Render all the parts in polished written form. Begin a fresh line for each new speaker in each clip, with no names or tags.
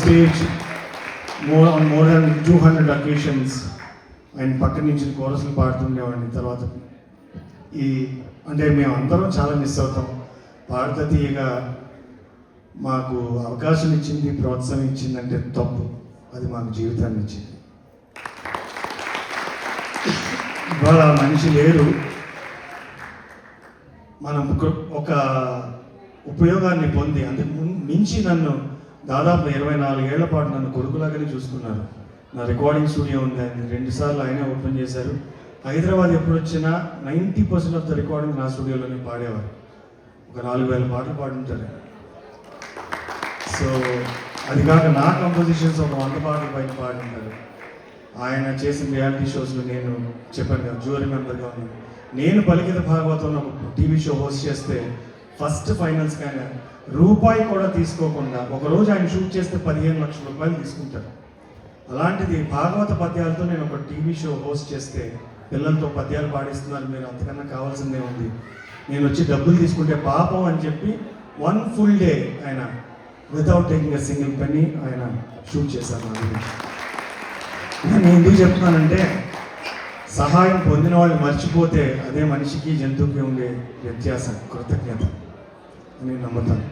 Stage more than 200 occasions ఆయన పక్క నుంచి కోరస్లు పాడుతుండేవాడిని. తర్వాత అంటే మేము అందరం చాలా మిస్ అవుతాం. పాడుతా తీయగా మాకు అవకాశం ఇచ్చింది, ప్రోత్సాహం ఇచ్చిందంటే తప్పు, అది మాకు జీవితాన్ని ఇచ్చింది. ఇవాళ మనిషి లేరు, మనం ఒక ఉపయోగాన్ని పొంది అందుకు మించి నన్ను దాదాపు 24 ఏళ్ల పాటు నన్ను కొడుకులాగానే చూసుకున్నారు. నా రికార్డింగ్ స్టూడియో ఉంది, ఆయన 2 సార్లు ఆయనే ఓపెన్ చేశారు. హైదరాబాద్ ఎప్పుడు వచ్చినా 90% ఆఫ్ ద రికార్డింగ్ నా స్టూడియోలోనే పాడేవారు. ఒక 4000 పాటలు పాడుంటారు. సో అది కాక నా కంపోజిషన్స్ ఒక 100 పాటలు పైన పాడుంటారు. ఆయన చేసిన రియాలిటీ షోస్లో నేను చెప్పాను కదా, జ్యూరీ మెంబర్గా ఉన్నాను. నేను పలికిత భాగవతంలో ఒక టీవీ షో హోస్ట్ చేస్తే ఫస్ట్ ఫైనల్స్కి ఆయన రూపాయి కూడా తీసుకోకుండా ఒకరోజు ఆయన షూట్ చేస్తే 15 లక్షల రూపాయలు తీసుకుంటారు. అలాంటిది భాగవత పద్యాలతో నేను ఒక టీవీ షో హోస్ట్ చేస్తే పిల్లలతో పద్యాలు పాడిస్తున్నారు, మీరు అంతకన్నా కావాల్సిందే ఉంది, నేను వచ్చి డబ్బులు తీసుకుంటే పాపం అని చెప్పి 1 full day ఆయన without taking a single Penney ఆయన షూట్ చేశారు. నా గురించి నేను ఎందుకు చెప్తున్నానంటే, సహాయం పొందిన వాళ్ళు మర్చిపోతే అదే మనిషికి జంతువుకి ఉండే వ్యత్యాసం, కృతజ్ఞత అని నమ్ముతాను.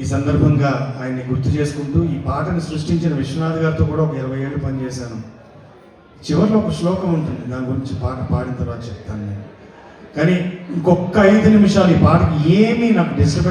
ఈ సందర్భంగా ఆయన్ని గుర్తు చేసుకుంటూ ఈ పాటను సృష్టించిన విశ్వనాథ్ గారితో కూడా ఒక 20 ఏళ్ళు పనిచేశాను. చివరిలో ఒక శ్లోకం ఉంటుంది, దాని గురించి పాట పాడిన తర్వాత చెప్తాను నేను. కానీ ఇంకొక 5 నిమిషాలు ఈ పాటకి ఏమీ నాకు డిస్టర్బెన్స్